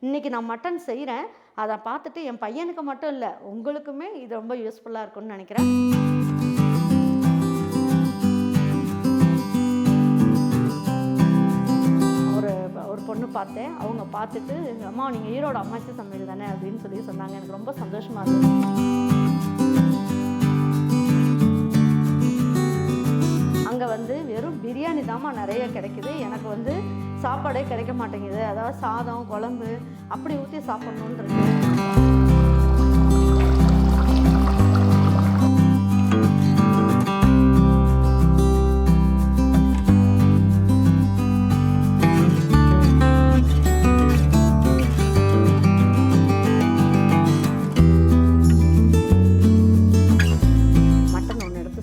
இன்றைக்கி நான் மட்டன் செய்கிறேன். அதை பார்த்துட்டு என் பையனுக்கு மட்டும் இல்லை, உங்களுக்குமே இது ரொம்ப யூஸ்ஃபுல்லாக இருக்கும்னு நினைக்கிறேன். ஒரு பொண்ணு பார்த்தேன். அவங்க பார்த்துட்டு, அம்மா நீங்கள் ஈரோடு அம்மாச்சி சமையல் தானே அப்படின்னு சொல்லி சொன்னாங்க. எனக்கு ரொம்ப சந்தோஷமாக இருந்துச்சு. அங்கே வந்து வெறும் பிரியாணி தாம்மா நிறைய கிடைக்குது. எனக்கு வந்து சாப்பாடே கிடைக்க மாட்டேங்குது. அதாவது சாதம் குழம்பு அப்படி ஊற்றி சாப்பிட்ணுன்னு இருக்கு.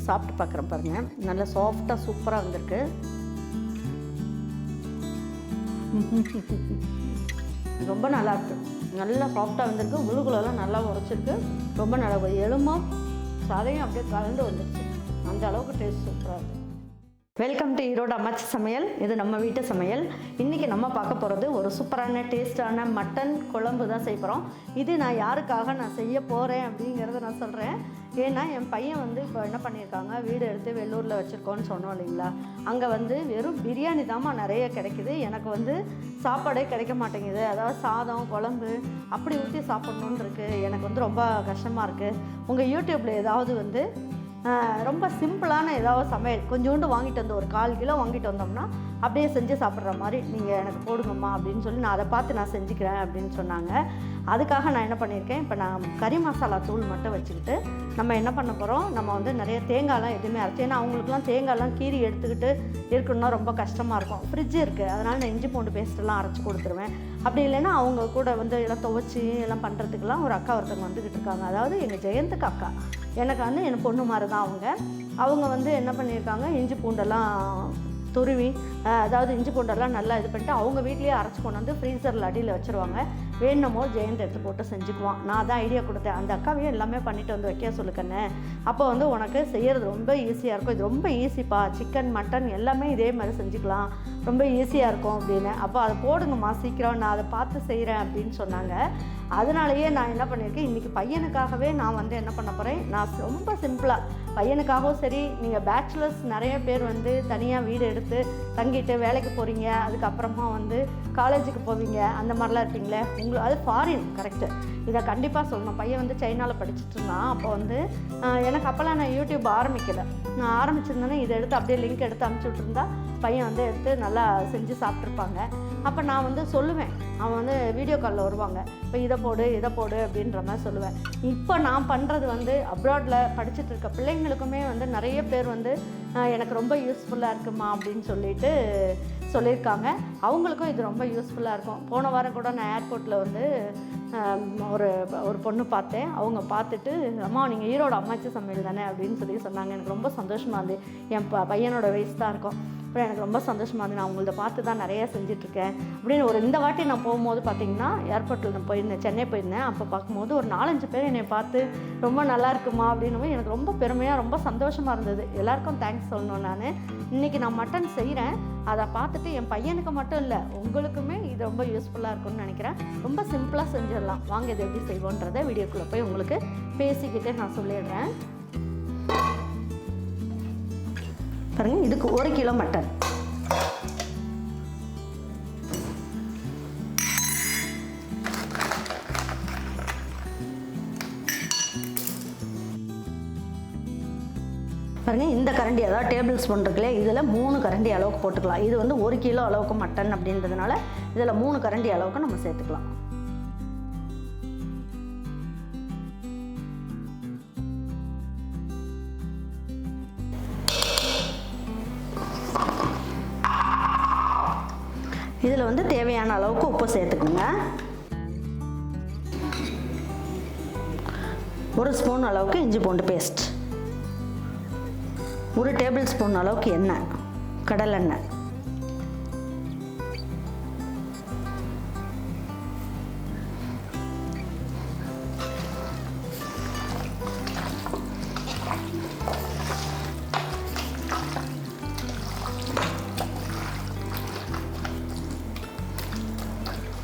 சாப்பிட்டு பார்க்குறேன் பாருங்கள், நல்லா சாஃப்டாக சூப்பராக வந்திருக்கு. ரொம்ப நல்லாயிருக்கு, நல்லா சாஃப்டாக வந்திருக்கு. முழுகுலெல்லாம் நல்லா உரைச்சிருக்கு. ரொம்ப நல்லா எலும்பும் சதையும் அப்படியே கலந்து வந்துருச்சு. அந்த அளவுக்கு டேஸ்ட் சூப்பராக இருக்குது. வெல்கம் டு ஈரோடு அம்மாச்சி சமையல். இது நம்ம வீட்டு சமையல். இன்றைக்கி நம்ம பார்க்க போகிறது ஒரு சூப்பரான டேஸ்டான மட்டன் குழம்பு தான் செய்ய போகிறோம். இது நான் யாருக்காக நான் செய்ய போகிறேன் அப்படிங்கிறத நான் சொல்கிறேன். ஏன்னா என் பையன் வந்து இப்போ என்ன பண்ணியிருக்காங்க, வீடு எடுத்து வெள்ளூரில் வச்சுருக்கோன்னு சொன்னோம் இல்லைங்களா. அங்கே வந்து வெறும் பிரியாணி தாம்மா நிறைய கிடைக்குது. எனக்கு வந்து சாப்பாடே கிடைக்க மாட்டேங்குது. அதாவது சாதம் குழம்பு அப்படி ஊற்றி சாப்பிட்ணுன்னு இருக்குது. எனக்கு வந்து ரொம்ப கஷ்டமாக இருக்குது. உங்கள் யூடியூப்பில் ஏதாவது வந்து ரொம்ப சிம்பிளான ஏதாவது சமையல் கொஞ்சோண்டு வாங்கிட்டு வந்து ஒரு 1/4 கிலோ வாங்கிட்டு வந்தோம்னா அப்படியே செஞ்சு சாப்பிட்ற மாதிரி நீங்கள் எனக்கு போடுங்கம்மா அப்படின்னு சொல்லி நான் அதை பார்த்து நான் செஞ்சுக்கிறேன் அப்படின்னு சொன்னாங்க. அதுக்காக நான் என்ன பண்ணியிருக்கேன், இப்போ நான் கறி மசாலா தூள் மட்டும் வச்சுக்கிட்டு நம்ம என்ன பண்ண போகிறோம், நம்ம வந்து நிறைய தேங்காய்லாம் எதுவுமே அரைச்சி, ஏன்னா அவங்களுக்குலாம் தேங்காய்லாம் கீறி எடுத்துக்கிட்டு இருக்கணும்னா ரொம்ப கஷ்டமாக இருக்கும். ஃப்ரிட்ஜு இருக்குது, அதனால் நான் இஞ்சி பூண்டு பேஸ்ட்டெல்லாம் அரைச்சி கொடுத்துருவேன். அப்படி இல்லைன்னா அவங்க கூட வந்து எல்லாம் துவைச்சி எல்லாம் பண்ணுறதுக்கெல்லாம் ஒரு அக்கா ஒருத்தவங்க வந்துக்கிட்டு இருக்காங்க. அதாவது எங்கள் ஜெயந்துக்கு அக்கா, எனக்கு வந்து என் பொண்ணு மாதிரி தான் அவங்க வந்து என்ன பண்ணியிருக்காங்க, இஞ்சி பூண்டெல்லாம் துருவி, அதாவது இஞ்சி பூண்டெல்லாம் நல்லா இது பண்ணிட்டு அவங்க வீட்லேயே அரைச்சி கொண்டு வந்து ஃப்ரீசரில் அடியில் வச்சுருவாங்க. வேணுமோ ஜெயந்த் எடுத்து போட்டு செஞ்சுக்குவான். நான் தான் ஐடியா கொடுத்தேன், அந்த அக்காவையும் எல்லாமே பண்ணிவிட்டு வந்து வைக்க சொல்லுக்கண்ணே, அப்போ வந்து உனக்கு செய்கிறது ரொம்ப ஈஸியாக இருக்கும். இது ரொம்ப ஈஸிப்பா, சிக்கன் மட்டன் எல்லாமே இதே மாதிரி செஞ்சுக்கலாம், ரொம்ப ஈஸியாக இருக்கும் அப்படின்னு. அப்போ அதை போடுங்கம்மா சீக்கிரம், நான் அதை பார்த்து செய்கிறேன் அப்படின்னு சொன்னாங்க. அதனாலேயே நான் என்ன பண்ணியிருக்கேன், இன்றைக்கி பையனுக்காகவே நான் வந்து என்ன பண்ண போகிறேன், நான் ரொம்ப சிம்பிளாக பையனுக்காகவும் சரி, நீங்கள் பேச்சுலர்ஸ் நிறைய பேர் வந்து தனியாக வீடு எடுத்து தங்கிட்டு வேலைக்கு போகிறீங்க, அதுக்கப்புறமா வந்து காலேஜுக்கு போவீங்க, அந்த மாதிரிலாம் இருப்பீங்களே, உங்களுக்கு அது ஃபாரின் கரெக்டு. இதை கண்டிப்பாக சொல்லணும். பையன் வந்து சைனாவில் படிச்சுட்டு இருந்தான். அப்போ வந்து எனக்கு அப்போல்லாம் நான் யூடியூப் ஆரம்பிக்கலை. நான் ஆரம்பிச்சிருந்தேன்னா இதை எடுத்து அப்படியே லிங்க் எடுத்து அனுப்பிச்சி விட்ருந்தா பையன் வந்து எடுத்து நல்லா செஞ்சு சாப்பிட்ருப்பாங்க. அப்போ நான் வந்து சொல்லுவேன், அவன் வந்து வீடியோ காலில் வருவாங்க, இப்போ இதை போடு அப்படின்ற மாதிரி சொல்லுவேன். இப்போ நான் பண்ணுறது வந்து அப்ராடில் படிச்சுட்டு இருக்க பிள்ளைங்களுக்குமே வந்து நிறைய பேர் வந்து எனக்கு ரொம்ப யூஸ்ஃபுல்லாக இருக்குமா அப்படின்னு சொல்லியிருக்காங்க. அவங்களுக்கும் இது ரொம்ப யூஸ்ஃபுல்லாக இருக்கும். போன வாரம் கூட நான் ஏர்போர்ட்டில் வந்து ஒரு பொண்ணு பார்த்தேன். அவங்க பார்த்துட்டு, அம்மா நீங்கள் ஈரோடு அம்மாச்சி சமையல் தானே அப்படின்னு சொல்லி சொன்னாங்க. எனக்கு ரொம்ப சந்தோஷமாக இருந்து, என் பையனோட வயசு தான் இருக்கும். அப்புறம் எனக்கு ரொம்ப சந்தோஷமாக இருந்து, நான் உங்கள்ட்ட பார்த்து தான் நிறையா செஞ்சிட்ருக்கேன் அப்படின்னு. இந்த வாட்டி நான் போகும்போது பார்த்திங்கன்னா ஏர்போர்ட்டில் நான் போயிருந்தேன், சென்னை போயிருந்தேன். அப்போ பார்க்கும்போது ஒரு 4-5 பேர் என்னை பார்த்து ரொம்ப நல்லா இருக்குமா அப்படின்னு எனக்கு ரொம்ப பெருமையாக ரொம்ப சந்தோஷமாக இருந்தது. எல்லாருக்கும் தேங்க்ஸ் சொல்லணும். நான் இன்றைக்கி நான் மட்டன் செய்கிறேன். அதை பார்த்துட்டு என் பையனுக்கு மட்டும் இல்லை, உங்களுக்குமே இது ரொம்ப யூஸ்ஃபுல்லாக இருக்கும்னு நினைக்கிறேன். ரொம்ப சிம்பிளாக செஞ்சிடலாம். வாங்க இது எப்படி செய்வோன்றதை வீடியோக்குள்ளே போய் உங்களுக்கு பேசிக்கிட்டே நான் சொல்லிடுறேன். பாருங்கள், இதுக்கு 1 கிலோ மட்டன். பாருங்கள், இந்த கரண்டி அதாவது டேபிள் ஸ்பூன் இருக்குல்ல, இதில் 3 கரண்டி அளவுக்கு போட்டுக்கலாம். இது வந்து 1 கிலோ அளவுக்கு மட்டன் அப்படின்றதுனால இதில் 3 கரண்டி அளவுக்கு நம்ம சேர்த்துக்கலாம். இதில் வந்து தேவையான அளவுக்கு உப்பு சேர்த்துக்கோங்க. 1 ஸ்பூன் அளவுக்கு இஞ்சி பூண்டு பேஸ்ட், 1 டேபிள் ஸ்பூன் அளவுக்கு எண்ணெய், கடலெண்ணெய்,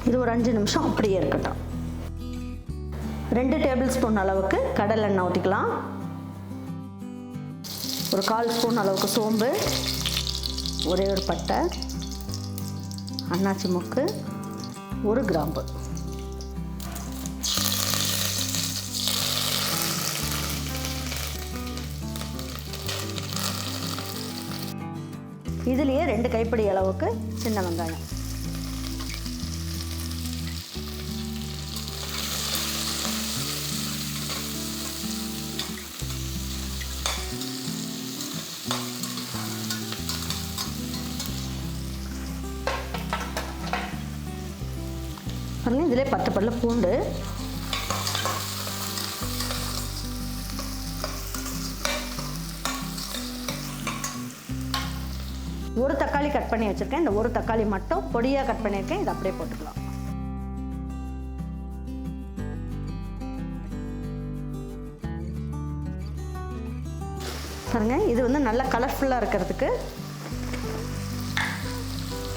இது ஒரு 5 நிமிஷம் அப்படியே இருக்கட்டும். 2 டேபிள் ஸ்பூன் அளவுக்கு கடலெண்ணெய் ஊற்றிக்கலாம். ஒரு 1/4 ஸ்பூன் அளவுக்கு சோம்பு, ஒரே ஒரு பட்டை, அன்னாச்சி மொக்கு, ஒரு கிராம்பு. இதுலேயே 2 கைப்பிடி அளவுக்கு சின்ன வெங்காயம். இதிலே 10 பல்லு பூண்டு, ஒரு தக்காளி கட் பண்ணி வச்சுருக்கேன். இந்த ஒரு தக்காளி மட்டும் பொடியாக கட் பண்ணியிருக்கேன். இதை அப்படியே போட்டுக்கலாம். பாருங்க, இது வந்து நல்லா கலர்ஃபுல்லாக இருக்கிறதுக்கு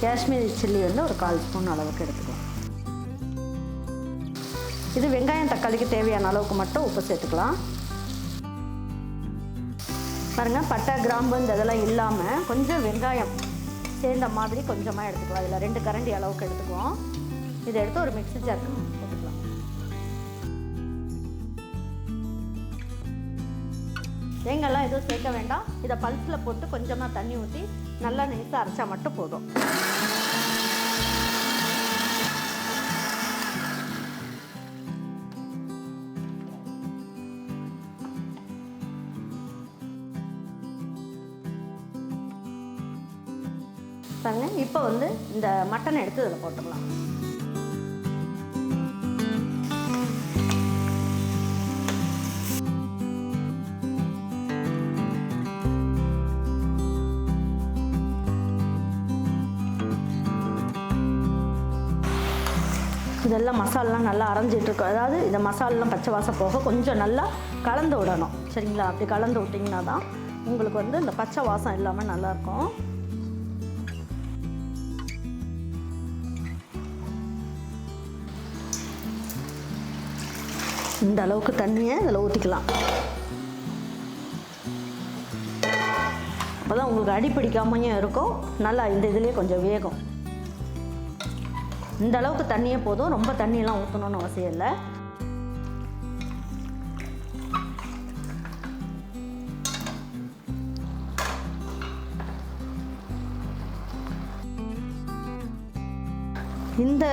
காஷ்மீரி சில்லி வந்து ஒரு 1/4 ஸ்பூன் அளவுக்கு எடுத்துக்கலாம். இது வெங்காயம் தக்காளிக்கு தேவையான அளவுக்கு மட்டும் உப்பு சேர்த்துக்கலாம். பாருங்கள், பட்டை கிராம்பு இந்த இதெல்லாம் இல்லாமல் கொஞ்சம் வெங்காயம் சேர்ந்த மாதிரி கொஞ்சமாக எடுத்துக்கலாம். இதில் 2 கரண்டி அளவுக்கு எடுத்துக்குவோம். இதை எடுத்து ஒரு மிக்ஸி ஜாருக்கு போட்டுக்கலாம். தேங்காய்லாம் எதுவும் சேர்க்க வேண்டாம். இதை பல்ஸில் போட்டு கொஞ்சமாக தண்ணி ஊற்றி நல்லா நைஸாக அரைச்சா மட்டும் போதும். பாருங்க, இப்போ வந்து இந்த மட்டனை எடுத்து இதில் போட்டுடலாம். இதெல்லாம் மசாலாலாம் நல்லா அரைஞ்சிட்ருக்கோம். அதாவது இந்த மசாலாலாம் பச்சை வாசம் போக கொஞ்சம் நல்லா கலந்து விடணும். சரிங்களா? அப்படி கலந்து விட்டிங்கன்னா தான் உங்களுக்கு வந்து இந்த பச்சை வாசம் இல்லாமல் நல்லாயிருக்கும். இந்த அளவுக்கு தண்ணியை இதில் ஊற்றிக்கலாம். அப்போ தான் உங்களுக்கு அடி பிடிக்காமையும் இருக்கும். நல்லா இந்த இதுலேயே கொஞ்சம் வேகும். இந்த அளவுக்கு தண்ணியே போதும். ரொம்ப தண்ணியெல்லாம் ஊற்றணும்னு அவசியம் இல்லை. இந்த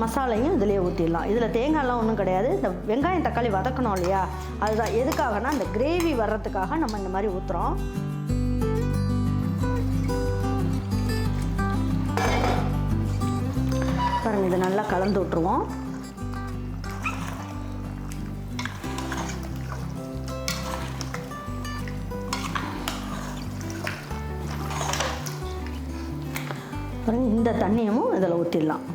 மசாலையும் இதிலே ஊற்றிடலாம். இதில் தேங்காயெலாம் ஒன்றும் கிடையாது. இந்த வெங்காயம் தக்காளி வதக்கணும் இல்லையா, அதுதான். எதுக்காகனா இந்த கிரேவி வர்றதுக்காக நம்ம இந்த மாதிரி ஊற்றுறோம். பாருங்கள், இதை நல்லா கலந்து விட்டுருவோம். பாருங்கள், இந்த தண்ணியும் இதில் ஊற்றிடலாம்.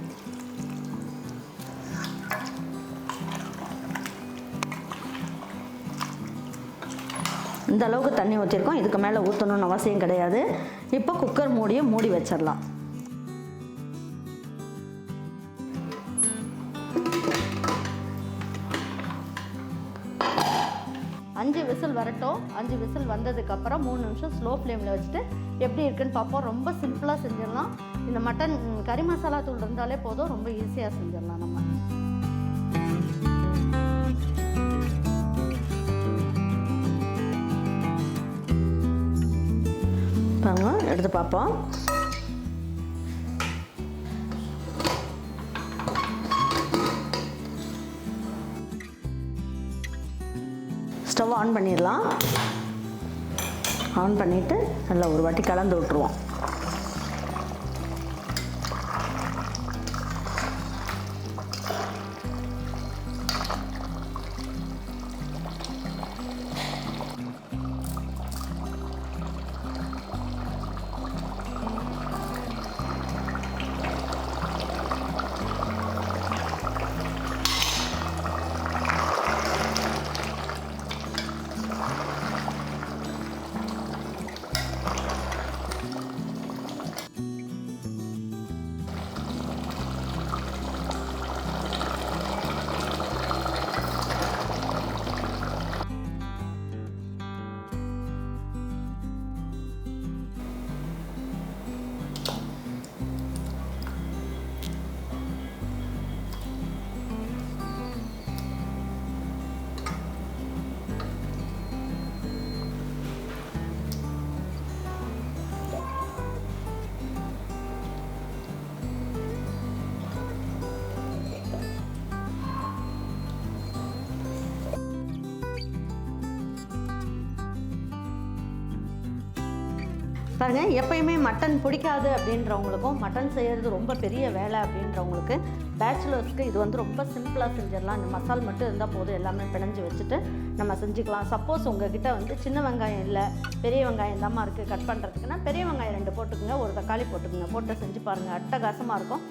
இந்த அளவுக்கு தண்ணி ஊற்றிருக்கோம். இதுக்கு மேலே ஊற்றணும்னு அவசியம் கிடையாது. இப்போ குக்கர் மூடியை மூடி வச்சிடலாம். 5 விசில் வரட்டும். 5 விசில் வந்ததுக்கப்புறம் 3 நிமிஷம் ஸ்லோ ஃப்ளேமில் வச்சுட்டு எப்படி இருக்குன்னு பார்ப்போம். ரொம்ப சிம்பிளாக செஞ்சிடலாம். இந்த மட்டன் கறி மசாலா தூள் இருந்தாலே போதும். ரொம்ப ஈஸியாக செஞ்சிடலாம் நம்ம. பாருங்க, எடுத்து பார்ப்போம். ஸ்டவ் ஆன் பண்ணிடலாம். ஆன் பண்ணிவிட்டு நல்லா ஒரு வாட்டி கலந்து விட்டுருவோம். பாருங்கள், எப்பயுமே மட்டன் பிடிக்காது அப்படின்றவங்களுக்கும் மட்டன் செய்கிறது ரொம்ப பெரிய வேலை அப்படின்றவங்களுக்கு பேச்சுலர்ஸ்க்கு இது வந்து ரொம்ப சிம்பிளாக செஞ்சிடலாம். இந்த மசால் மட்டும் இருந்தால் போதும், எல்லாமே பிணைஞ்சு வச்சுட்டு நம்ம செஞ்சுக்கலாம். சப்போஸ் உங்ககிட்ட வந்து சின்ன வெங்காயம் இல்லை, பெரிய வெங்காயம் தாம்மா இருக்குது கட் பண்ணுறதுக்குன்னா பெரிய வெங்காயம் 2 போட்டுக்குங்க, ஒரு தக்காளி போட்டுக்குங்க, போட்டு செஞ்சு பாருங்கள், அட்டகாசமாக இருக்கும்.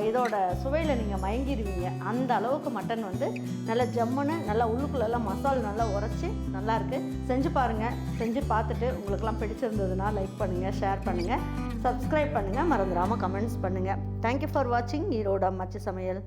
இதோட சுவையில் நீங்கள் மயங்கிடுவீங்க. அந்த அளவுக்கு மட்டன் வந்து நல்லா ஜம்முன்னு நல்லா உள்ளுக்குள்ளெல்லாம் மசால் நல்லா உரைச்சி நல்லாயிருக்கு. செஞ்சு பாருங்கள். செஞ்சு பார்த்துட்டு உங்களுக்கெல்லாம் பிடிச்சிருந்ததுன்னா லைக் பண்ணுங்கள், ஷேர் பண்ணுங்கள், சப்ஸ்கிரைப் பண்ணுங்கள், மறந்துடாமல் கமெண்ட்ஸ் பண்ணுங்கள். தேங்க்யூ ஃபார் வாட்சிங் ஈரோடு அம்மாச்சி சமையல்.